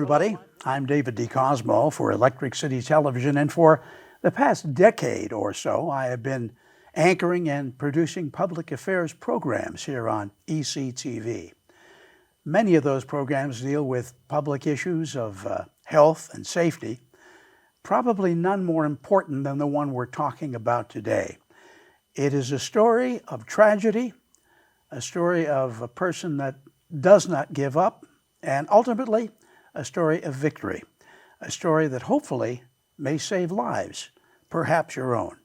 everybody. I'm David DeCosmo for Electric City Television, and for the past decade or so, I have been anchoring and producing public affairs programs here on ECTV. Many of those programs deal with public issues of health and safety, probably none more important than the one we're talking about today. It is a story of tragedy, a story of a person that does not give up, and ultimately a story of victory, a story that hopefully may save lives, perhaps your own.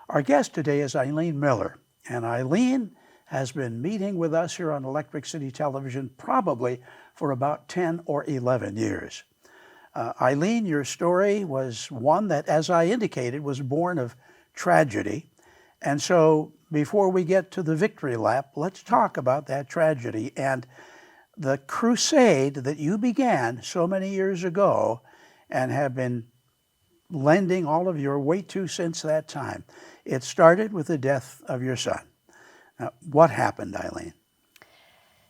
Our guest today is Eileen Miller, and Eileen has been meeting with us here on Electric City Television probably for about 10 or 11 years. Eileen, your story was one that, as I indicated, was born of tragedy. And so before we get to the victory lap, let's talk about that tragedy and the crusade that you began so many years ago and have been lending all of your weight to since that time. It started with the death of your son. Now, what happened, Eileen?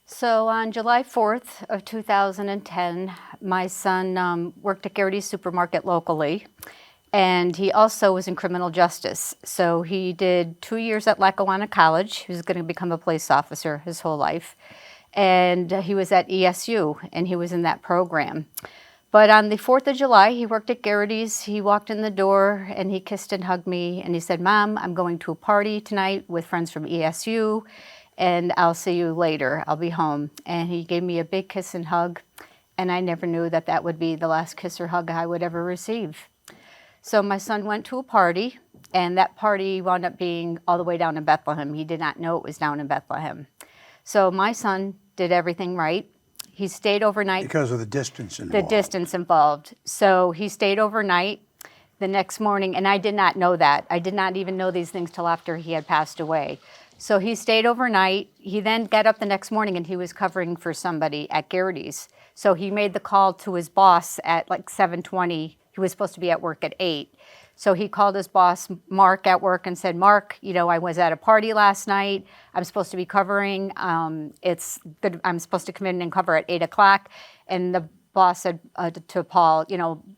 So on July 4th of 2010, my son worked at Garrity's supermarket locally, and he also was in criminal justice. So he did 2 years at Lackawanna College. He was going to become a police officer his whole life. And he was at ESU, and he was in that program. But on the 4th of July, he worked at Garrity's. He walked in the door, and he kissed and hugged me, and he said, "Mom, I'm going to a party tonight with friends from ESU, and I'll see you later. I'll be home." And he gave me a big kiss and hug, and I never knew that that would be the last kiss or hug I would ever receive. So my son went to a party, and that party wound up being all the way down in Bethlehem. He did not know it was down in Bethlehem. So my son did everything right. He stayed overnight. Because of the distance involved. The distance involved. So he stayed overnight the next morning, and I did not know that. I did not even know these things till after he had passed away. So he stayed overnight. He then got up the next morning, and he was covering for somebody at Garrity's. So he made the call to his boss at like 7:20. He was supposed to be at work at 8. So he called his boss, Mark, at work and said, "Mark, I was at a party last night. I'm supposed to be covering. I'm supposed to come in and cover at 8 o'clock. And the boss said to Paul,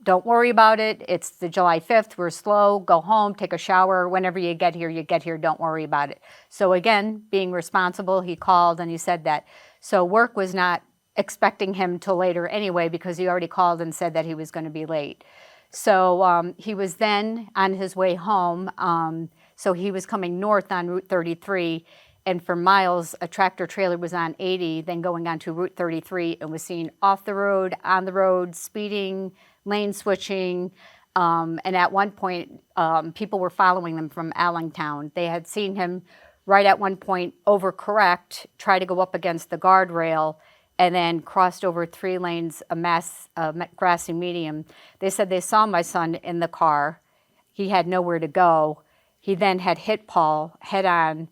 "Don't worry about it. It's the July 5th. We're slow. Go home, take a shower. Whenever you get here. Don't worry about it." So again, being responsible, he called and he said that. So work was not expecting him till later anyway, because he already called and said that he was going to be late. So he was then on his way home. So he was coming north on Route 33, and for miles, a tractor trailer was on 80, then going on to Route 33, and was seen off the road, on the road, speeding, lane switching. And at one point, people were following them from Allentown. They had seen him right at one point overcorrect, try to go up against the guardrail, and then crossed over 3 lanes, a grassy medium. They said they saw my son in the car. He had nowhere to go. He then had hit Paul head on,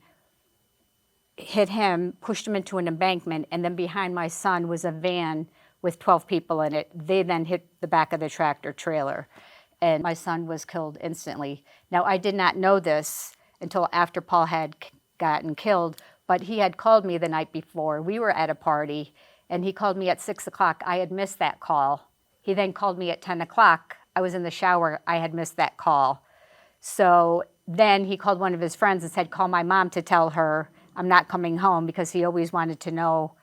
hit him, pushed him into an embankment, and then behind my son was a van with 12 people in it. They then hit the back of the tractor trailer, and my son was killed instantly. Now, I did not know this until after Paul had gotten killed, but he had called me the night before. We were at a party, and he called me at 6 o'clock. I had missed that call. He then called me at 10 o'clock. I was in the shower. I had missed that call. So then he called one of his friends and said, "Call my mom to tell her I'm not coming home," because he always wanted to know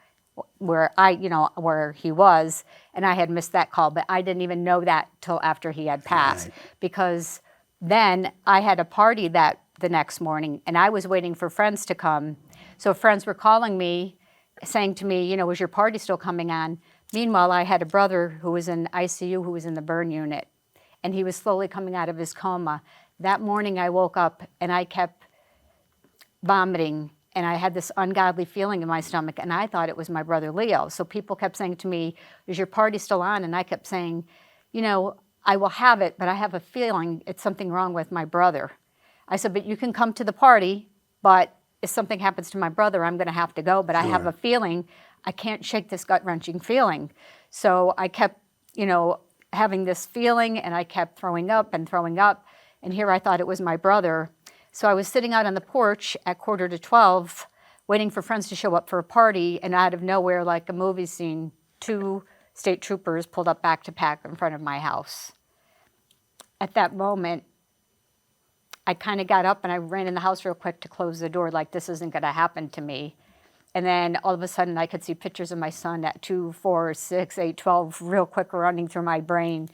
where he was. And I had missed that call, but I didn't even know that till after he had passed. Right. Because then I had a party the next morning, and I was waiting for friends to come. So friends were calling me, saying to me, "Is your party still coming on?" Meanwhile, I had a brother who was in ICU, who was in the burn unit, and he was slowly coming out of his coma. That morning I woke up and I kept vomiting, and I had this ungodly feeling in my stomach, and I thought it was my brother Leo. So people kept saying to me, "Is your party still on?" And I kept saying, "I will have it, but I have a feeling it's something wrong with my brother." I said, "But you can come to the party, but if something happens to my brother, I'm going to have to go, but sure. I have a feeling, I can't shake this gut-wrenching feeling." So I kept, having this feeling, and I kept throwing up, and here I thought it was my brother. So I was sitting out on the porch at 11:45, waiting for friends to show up for a party, and out of nowhere, like a movie scene, 2 state troopers pulled up back to back in front of my house. At that moment, I kind of got up and I ran in the house real quick to close the door, like this isn't going to happen to me. And then all of a sudden I could see pictures of my son at 2, 4, 6, 8, 12 real quick running through my brain.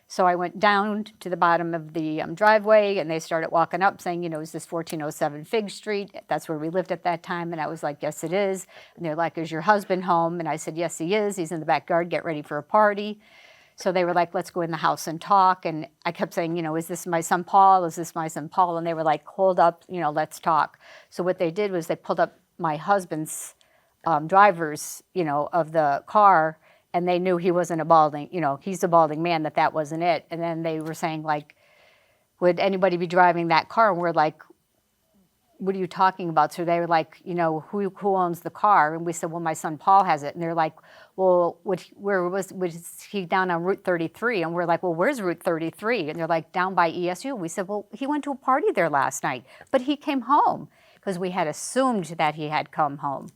So I went down to the bottom of the driveway, and they started walking up saying, you know, is this 1407 Fig Street? That's where we lived at that time. And I was like, yes, it is. And they're like, is your husband home? And I said, yes, he is. He's in the backyard, get ready for a party. So they were like, let's go in the house and talk. And I kept saying, you know, is this my son Paul? Is this my son Paul? And they were like, hold up, you know, let's talk. So what they did was they pulled up my husband's drivers, you know, of the car, and they knew he wasn't a balding, you know, he's a balding man, that wasn't it. And then they were saying, like, would anybody be driving that car? And we're like, what are you talking about? So they were like, you know, who owns the car? And we said, well, my son Paul has it. And they're like, well, where was he down on Route 33? And we're like, well, where's Route 33? And they're like, down by ESU. We said, well, he went to a party there last night, but he came home, because we had assumed that he had come home.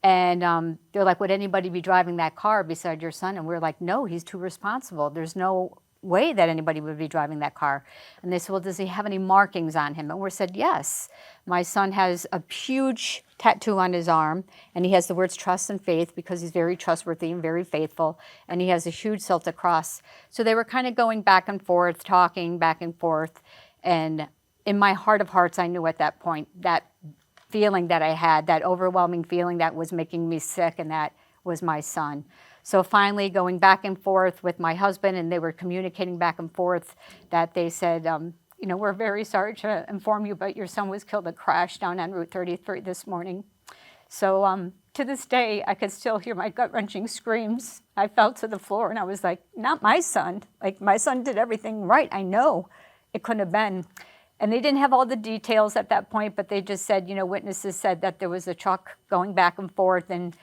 And they're like, would anybody be driving that car beside your son? And we're like, no, he's too responsible. There's no way that anybody would be driving that car. And they said, well, does he have any markings on him? And we said, yes. My son has a huge tattoo on his arm, and he has the words trust and faith, because he's very trustworthy and very faithful. And he has a huge Celtic cross. So they were kind of going back and forth, talking back and forth. And in my heart of hearts, I knew at that point that feeling that I had, that overwhelming feeling that was making me sick, and that was my son. So finally, going back and forth with my husband, and they were communicating back and forth, that they said, you know, we're very sorry to inform you, but your son was killed in a crash down on Route 33 this morning. So to this day, I could still hear my gut-wrenching screams. I fell to the floor, and I was like, not my son. Like, my son did everything right. I know it couldn't have been. And they didn't have all the details at that point, but they just said, you know, witnesses said that there was a truck going back and forth, and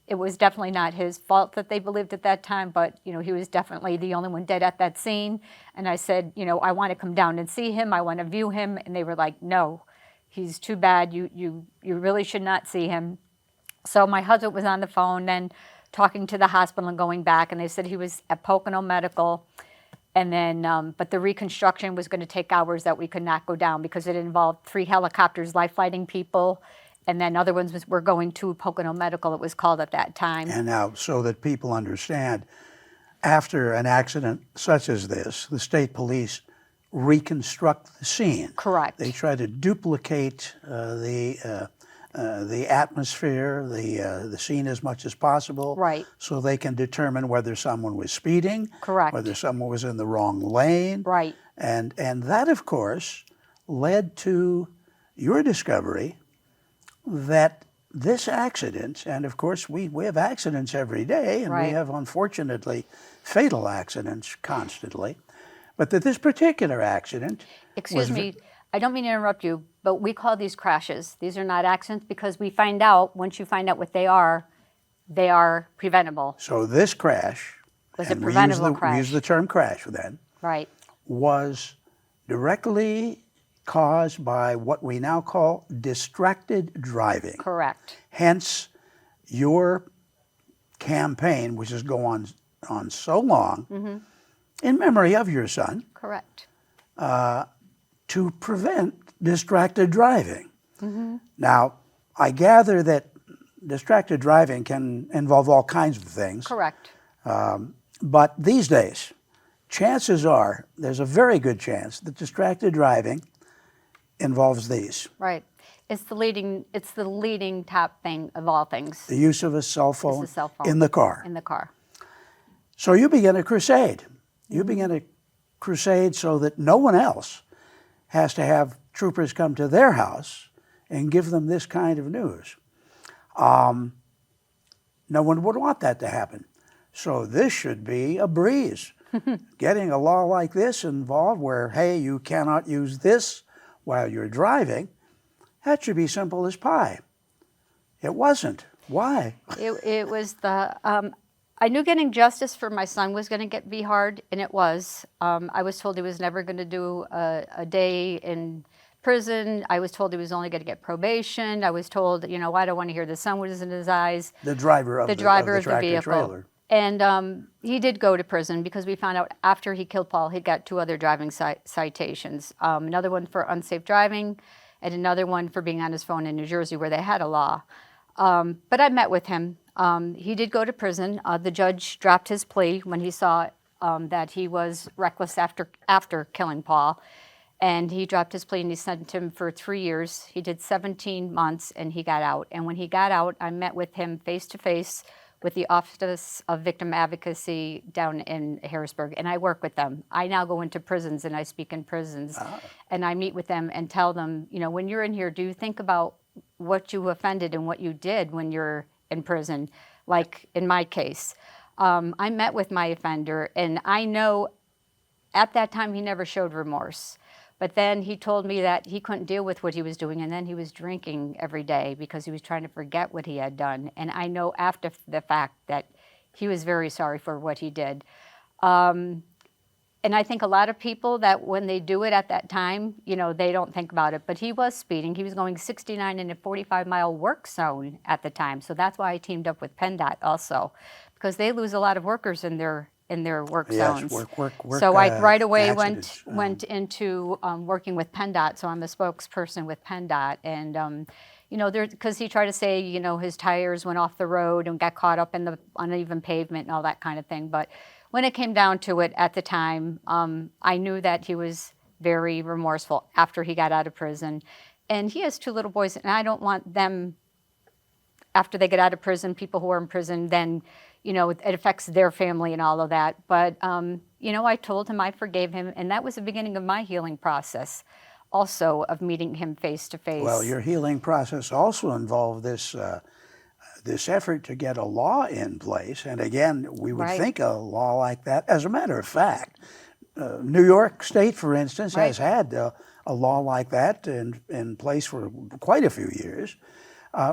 it was definitely not his fault that they believed at that time, but, you know, he was definitely the only one dead at that scene. And I said, you know, I want to come down and see him. I want to view him. And they were like, no, he's too bad. You really should not see him. So my husband was on the phone and talking to the hospital and going back, and they said he was at Pocono Medical. And then, but the reconstruction was going to take hours that we could not go down, because it involved 3 helicopters life-flighting people, and then other ones were going to Pocono Medical, it was called at that time. And now, so that people understand, after an accident such as this, the state police reconstruct the scene. Correct. They try to duplicate the atmosphere, the scene as much as possible. Right. So they can determine whether someone was speeding. Correct. Whether someone was in the wrong lane. Right. And that, of course, led to your discovery that this accident, and of course we have accidents every day, and Right. we have, unfortunately, fatal accidents constantly, but that this particular accident Excuse me, I don't mean to interrupt you, but we call these crashes. These are not accidents, because we find out, once you find out what they are preventable. So this crash, Was a and preventable we crash. use the term crash then, Right. was directly caused by what we now call distracted driving. Correct. Hence, your campaign, which has gone on so long, in memory of your son, Correct. to prevent distracted driving. Now, I gather that distracted driving can involve all kinds of things, Correct. but these days, chances are, there's a very good chance that distracted driving involves these. Right. It's the leading top thing of all things. The use of a cell phone, It's a cell phone in the car. In the car. So you begin a crusade. You begin a crusade so that no one else has to have troopers come to their house and give them this kind of news. No one would want that to happen. So this should be a breeze. Getting a law like this involved where, hey, you cannot use this while you're driving, that should be simple as pie. It wasn't. Why? It was I knew getting justice for my son was going to be hard, and it was. I was told he was never going to do a day in prison. I was told he was only going to get probation. I was told, you know, I don't want to hear the sun was in his eyes. The driver of the vehicle. tractor trailer. And he did go to prison because we found out after he killed Paul, he got 2 other driving citations. Another one for unsafe driving and another one for being on his phone in New Jersey where they had a law. But I met with him. He did go to prison. The judge dropped his plea when he saw that he was reckless after killing Paul. And he dropped his plea and he sentenced him for 3 years. He did 17 months and he got out. And when he got out, I met with him face to face with the Office of Victim Advocacy down in Harrisburg, and I work with them. I now go into prisons and I speak in prisons, and I meet with them and tell them, you know, when you're in here, do you think about what you offended and what you did when you're in prison, like in my case. I met with my offender, and I know at that time he never showed remorse. But then he told me that he couldn't deal with what he was doing, and then he was drinking every day because he was trying to forget what he had done. And I know after the fact that he was very sorry for what he did. And I think a lot of people that when they do it at that time, you know, they don't think about it. But he was speeding. He was going 69 in a 45-mile work zone at the time. So that's why I teamed up with PennDOT also, because they lose a lot of workers in their work zones. Work, so I right away accidents. went into working with PennDOT. So I'm a spokesperson with PennDOT, and you know, because he tried to say, you know, his tires went off the road and got caught up in the uneven pavement and all that kind of thing. But when it came down to it at the time, I knew that he was very remorseful after he got out of prison, and he has 2 little boys, and I don't want them after they get out of prison, people who are in prison, then, you know, it affects their family and all of that. But, you know, I told him I forgave him, and that was the beginning of my healing process, also of meeting him face to face. Well, your healing process also involved this this effort to get a law in place. And again, we would think a law like that, as a matter of fact, New York State, for instance, has had a law like that in place for quite a few years.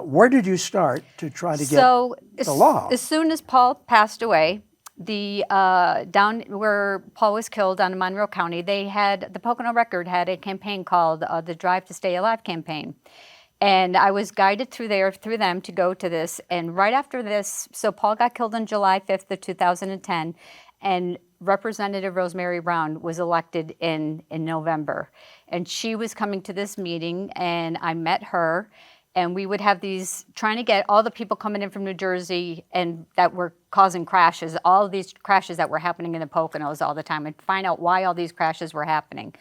Where did you start to try to get the law? As soon as Paul passed away, down where Paul was killed down in Monroe County, the Pocono Record had a campaign called the Drive to Stay Alive campaign. And I was guided through them to go to this. And right after this, so Paul got killed on July 5th of 2010, and Representative Rosemary Brown was elected in November. And she was coming to this meeting, and I met her. And we would have these, trying to get all the people coming in from New Jersey and that were causing crashes, all of these crashes that were happening in the Poconos all the time, and find out why all these crashes were happening.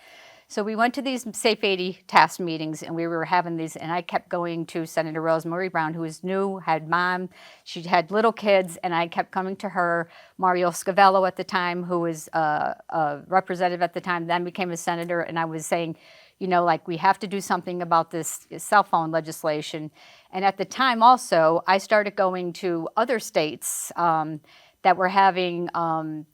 So we went to these Safe 80 task meetings, and we were having these, and I kept going to Senator Rosemary Brown, who was new, had mom, she had little kids, and I kept coming to her. Mario Scavello at the time, who was a representative at the time, then became a senator, and I was saying, you know, like, we have to do something about this cell phone legislation. And at the time also, I started going to other states that were having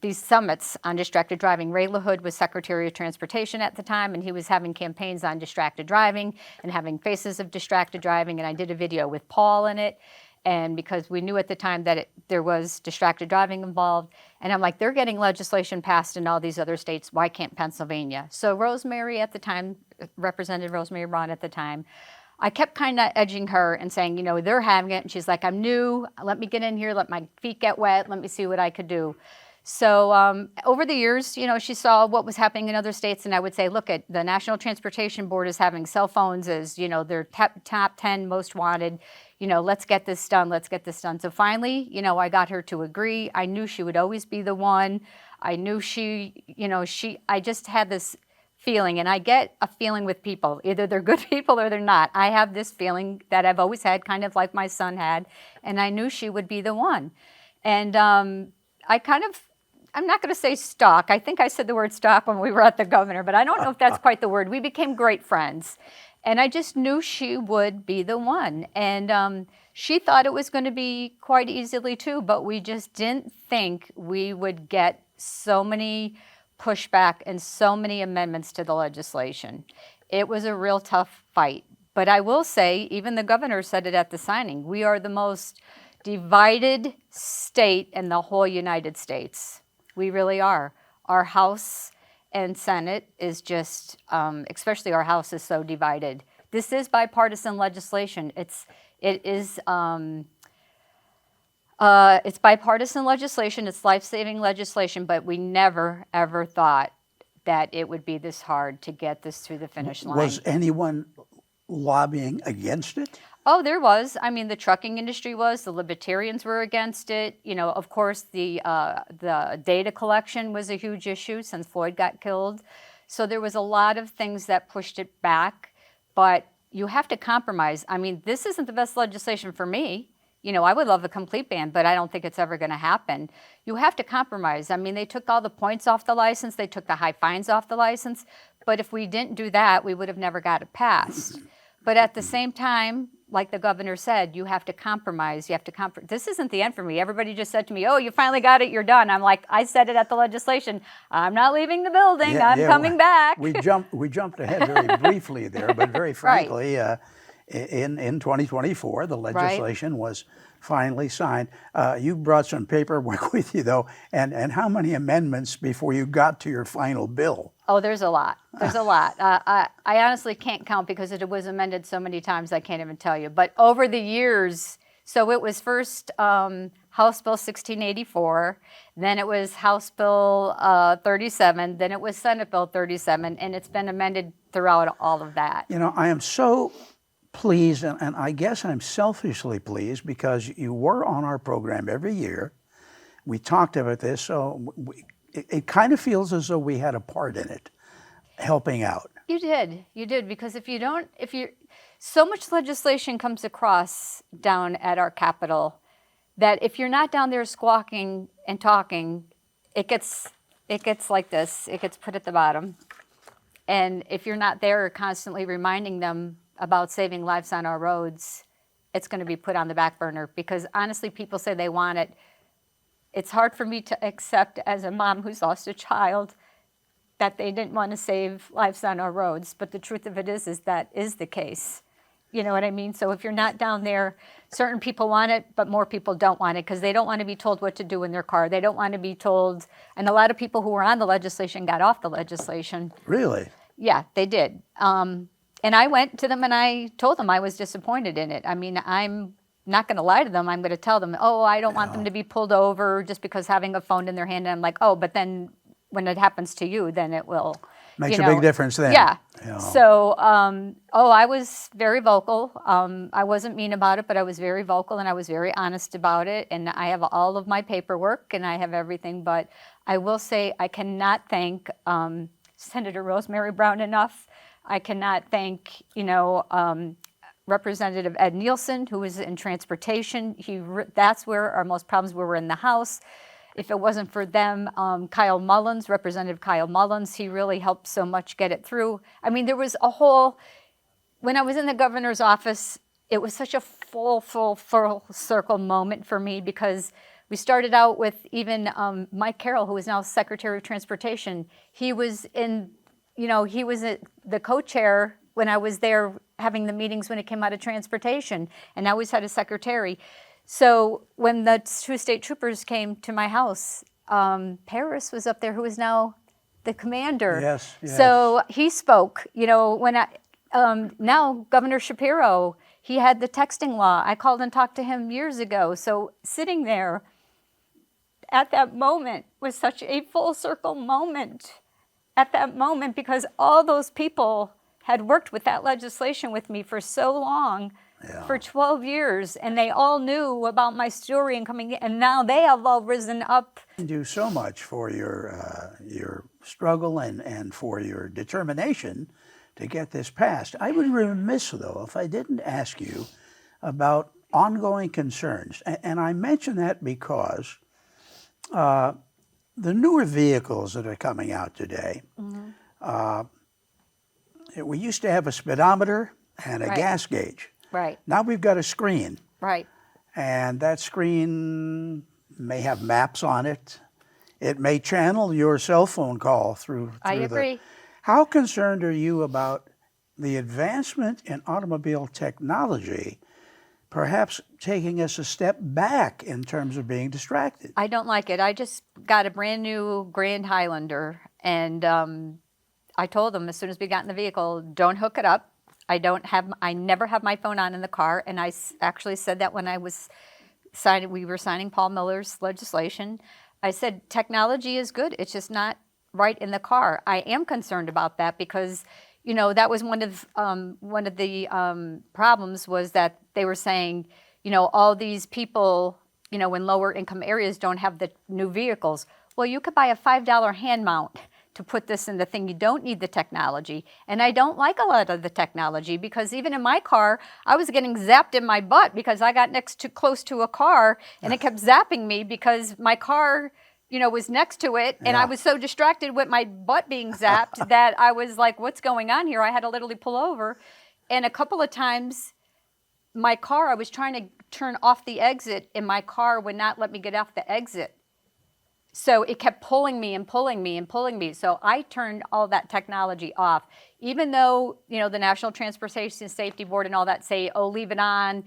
these summits on distracted driving. Ray LaHood was Secretary of Transportation at the time, and he was having campaigns on distracted driving and having faces of distracted driving, and I did a video with Paul in it. And because we knew at the time that there was distracted driving involved, and I'm like, they're getting legislation passed in all these other states, why can't Pennsylvania? So Rosemary at the time, Representative Rosemary Brown at the time, I kept kind of edging her and saying, you know, they're having it, and she's like, I'm new, let me get in here, let my feet get wet, let me see what I could do. So over the years, you know, she saw what was happening in other states, and I would say, look, at the National Transportation Board is having cell phones as, you know, their top 10 most wanted. You know, let's get this done, let's get this done. So finally, you know, I got her to agree. I knew she would always be the one. I knew she, you know, I just had this feeling, and I get a feeling with people. Either they're good people or they're not. I have this feeling that I've always had, kind of like my son had, and I knew she would be the one. And I kind of, I'm not going to say stalk. I think I said the word stalk when we were at the governor, but I don't know if that's quite the word. We became great friends. And I just knew she would be the one. And she thought it was going to be quite easily too, but we just didn't think we would get so many pushback and so many amendments to the legislation. It was a real tough fight. But I will say, even the governor said it at the signing, we are the most divided state in the whole United States. We really are. Our House and Senate is just, especially our House is so divided. This is bipartisan legislation. It is It's bipartisan legislation, it's life-saving legislation, but we never, ever thought that it would be this hard to get this through the finish line. Was anyone lobbying against it? Oh, there was. I mean, the trucking industry was. The libertarians were against it. You know, of course, the data collection was a huge issue since Floyd got killed. So there was a lot of things that pushed it back. But you have to compromise. I mean, this isn't the best legislation for me. You know, I would love a complete ban, but I don't think it's ever going to happen. You have to compromise. I mean, they took all the points off the license. They took the high fines off the license. But if we didn't do that, we would have never got it passed. But at the same time, like the governor said, you have to compromise. You have to This isn't the end for me. Everybody just said to me, oh, you finally got it, you're done. I'm like, I said it at the legislation. I'm not leaving the building. I'm coming back. We jumped ahead very briefly there, but very frankly, in 2024, the legislation was finally signed. You brought some paperwork with you, though, and how many amendments before you got to your final bill? Oh, there's a lot. There's a lot. I honestly can't count because it was amended so many times I can't even tell you. But over the years, so it was first House Bill 1684, then it was House Bill 37, then it was Senate Bill 37, and it's been amended throughout all of that. You know, I am so pleased, and I guess I'm selfishly pleased because you were on our program every year. We talked about this, so it kind of feels as though we had a part in it, helping out. You did, because so much legislation comes across down at our Capitol that if you're not down there squawking and talking, it gets like this. It gets put at the bottom. And if you're not there constantly reminding them about saving lives on our roads, it's going to be put on the back burner because honestly, people say they want it. It's hard for me to accept as a mom who's lost a child that they didn't want to save lives on our roads. But the truth of it is that is the case. You know what I mean? So if you're not down there, certain people want it, but more people don't want it because they don't want to be told what to do in their car. They don't want to be told. And a lot of people who were on the legislation got off the legislation. Really? Yeah, they did. And I went to them and I told them I was disappointed in it. I mean, I'm not going to lie to them. I'm going to tell them, oh, I don't want them to be pulled over just because having a phone in their hand. And I'm like, oh, but then when it happens to you, then it will. Makes a big difference then. Yeah. So, I was very vocal. I wasn't mean about it, but I was very vocal and I was very honest about it. And I have all of my paperwork and I have everything. But I will say I cannot thank Senator Rosemary Brown enough. I cannot thank, Representative Ed Nielsen, who was in transportation. That's where our most problems were in the House. If it wasn't for them, Kyle Mullins, Representative Kyle Mullins, he really helped so much get it through. I mean, there was when I was in the governor's office, it was such a full circle moment for me because we started out with even Mike Carroll, who is now Secretary of Transportation. He was he was the co-chair when I was there having the meetings when it came out of transportation, and I always had a secretary. So when the two state troopers came to my house, Paris was up there, who is now the commander. Yes. So he spoke. Now Governor Shapiro, he had the texting law. I called and talked to him years ago. So sitting there at that moment was such a full circle moment. At that moment, because all those people had worked with that legislation with me for so long, for 12 years, and they all knew about my story and coming in, and now they have all risen up. You do so much for your struggle and for your determination to get this passed. I would be remiss, though, if I didn't ask you about ongoing concerns, and I mention that because the newer vehicles that are coming out today, we used to have a speedometer and a gas gauge. Right. Now we've got a screen. Right. And that screen may have maps on it. It may channel your cell phone call through I agree. How concerned are you about the advancement in automobile technology perhaps taking us a step back in terms of being distracted? I don't like it. I just got a brand new Grand Highlander, and I told them as soon as we got in the vehicle, don't hook it up. I never have my phone on in the car, and I actually said that when I was we were signing Paul Miller's legislation. I said, technology is good. It's just not right in the car. I am concerned about that because, that was one of the problems was that they were saying, all these people, in lower income areas don't have the new vehicles. Well, you could buy a $5 hand mount to put this in the thing. You don't need the technology. And I don't like a lot of the technology because even in my car, I was getting zapped in my butt because I got close to a car and it kept zapping me because my car, was next to it. And I was so distracted with my butt being zapped that I was like, what's going on here? I had to literally pull over. And a couple of times I was trying to turn off the exit and my car would not let me get off the exit. So it kept pulling me and pulling me and pulling me. So I turned all that technology off. Even though, the National Transportation Safety Board and all that say, oh, leave it on,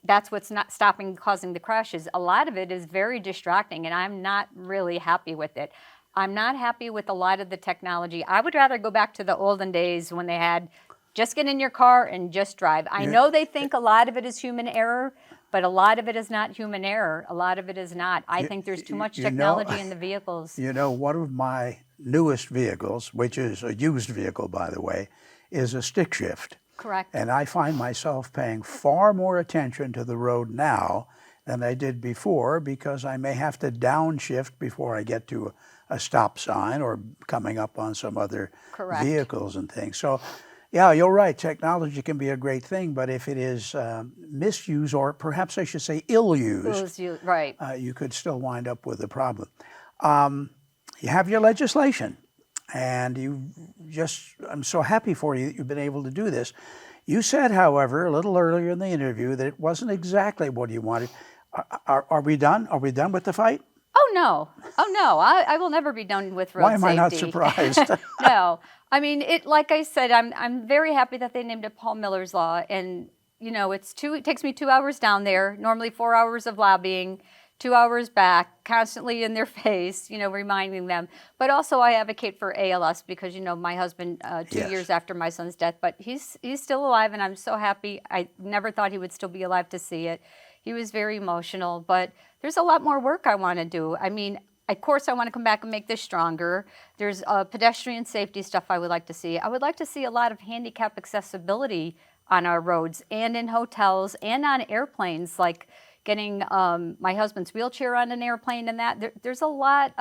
that's what's not causing the crashes. A lot of it is very distracting, and I'm not really happy with it. I'm not happy with a lot of the technology. I would rather go back to the olden days when they had just get in your car and just drive. I know they think a lot of it is human error, but a lot of it is not human error. A lot of it is not. I think there's too much technology in the vehicles. One of my newest vehicles, which is a used vehicle, by the way, is a stick shift. Correct. And I find myself paying far more attention to the road now than I did before because I may have to downshift before I get to a stop sign or coming up on some other vehicles and things. So, yeah, you're right. Technology can be a great thing, but if it is misused, or perhaps I should say ill-used, right. You could still wind up with a problem. You have your legislation, and I'm so happy for you that you've been able to do this. You said, however, a little earlier in the interview that it wasn't exactly what you wanted. Are we done? Are we done with the fight? Oh, no. I will never be done with road safety. Why am I not surprised? No. I mean, like I said, I'm very happy that they named it Paul Miller's Law. And, it takes me 2 hours down there, normally 4 hours of lobbying, 2 hours back, constantly in their face, reminding them. But also I advocate for ALS because, my husband, 2 years after my son's death, but he's still alive and I'm so happy. I never thought he would still be alive to see it. He was very emotional, but there's a lot more work I want to do. I mean, of course, I want to come back and make this stronger. There's pedestrian safety stuff I would like to see. I would like to see a lot of handicap accessibility on our roads and in hotels and on airplanes, like getting my husband's wheelchair on an airplane and that. There's a lot.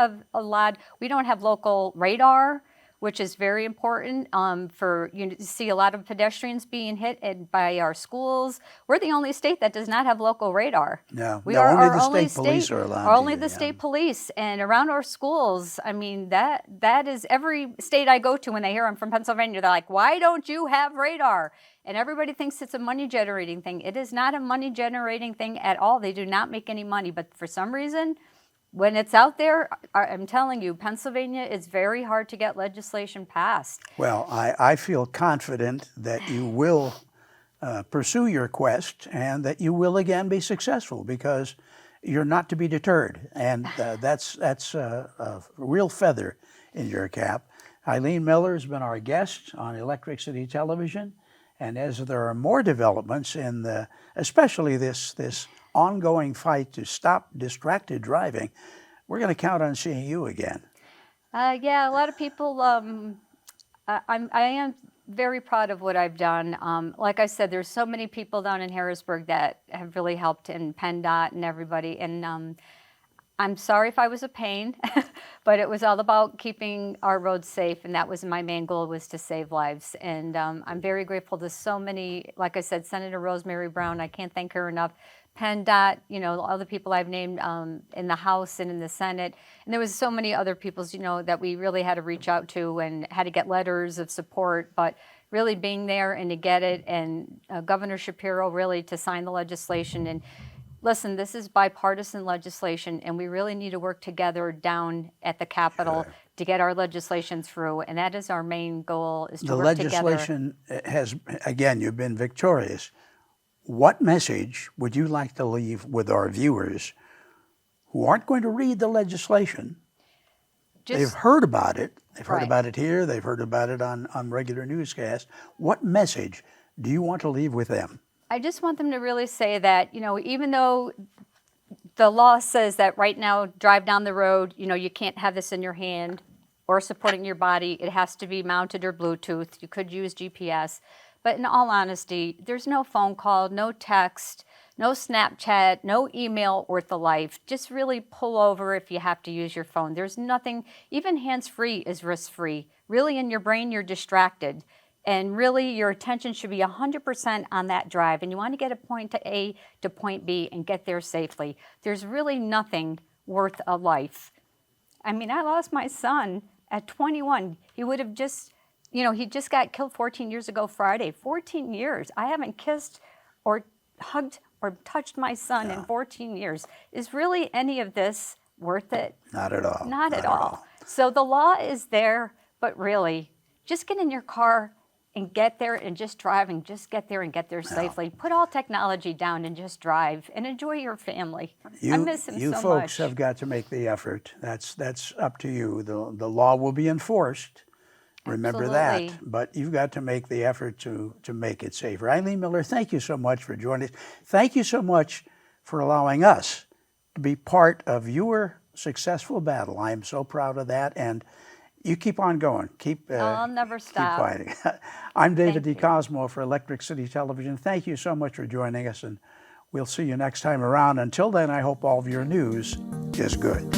We don't have local radar, which is very important for you to see a lot of pedestrians being hit by our schools. We're the only state that does not have local radar. Yeah, we are only our the only state police are allowed. Only the state police, and around our schools. I mean, that is every state I go to. When they hear I'm from Pennsylvania, they're like, "Why don't you have radar?" And everybody thinks it's a money-generating thing. It is not a money-generating thing at all. They do not make any money, but for some reason, when it's out there, I'm telling you, Pennsylvania, it's very hard to get legislation passed. Well, I feel confident that you will pursue your quest and that you will again be successful because you're not to be deterred. And that's a real feather in your cap. Eileen Miller has been our guest on Electric City Television. And as there are more developments especially this ongoing fight to stop distracted driving, we're going to count on seeing you again. Yeah, a lot of people, I am very proud of what I've done. Like I said, there's so many people down in Harrisburg that have really helped, and PennDOT and everybody. And I'm sorry if I was a pain, but it was all about keeping our roads safe, and that was my main goal, was to save lives. And I'm very grateful to so many, like I said, Senator Rosemary Brown, I can't thank her enough, PennDOT, all the people I've named in the House and in the Senate. And there was so many other people, that we really had to reach out to and had to get letters of support, but really being there and to get it, and Governor Shapiro really to sign the legislation. And listen, this is bipartisan legislation, and we really need to work together down at the Capitol to get our legislation through, and that is our main goal, is to work together. The legislation has, again, you've been victorious. What message would you like to leave with our viewers who aren't going to read the legislation? They've heard about it. They've heard about it here. They've heard about it on regular newscasts. What message do you want to leave with them? I just want them to really say that, even though The law says that right now, drive down the road, you can't have this in your hand or supporting your body. It has to be mounted or Bluetooth. You could use GPS. But in all honesty, there's no phone call, no text, no Snapchat, no email worth the life. Just really pull over if you have to use your phone. There's nothing, even hands-free is risk-free. Really in your brain, you're distracted. And really your attention should be 100% on that drive. And you want to get a point to A to point B and get there safely. There's really nothing worth a life. I mean, I lost my son at 21. He would have just, he just got killed 14 years ago Friday. 14 years. I haven't kissed or hugged or touched my son in 14 years. Is really any of this worth it? Not at all. Not at all. So the law is there, but really, just get in your car and get there and just drive and just get there and get there safely. Put all technology down and just drive and enjoy your family. I miss him so much. You folks have got to make the effort. That's up to you. The law will be enforced. Remember that. But you've got to make the effort to make it safer. Eileen Miller, thank you so much for joining us. Thank you so much for allowing us to be part of your successful battle. I am so proud of that. And you keep on going. I'll never stop. Keep fighting. I'm David DeCosmo for Electric City Television. Thank you so much for joining us, and we'll see you next time around. Until then, I hope all of your news is good.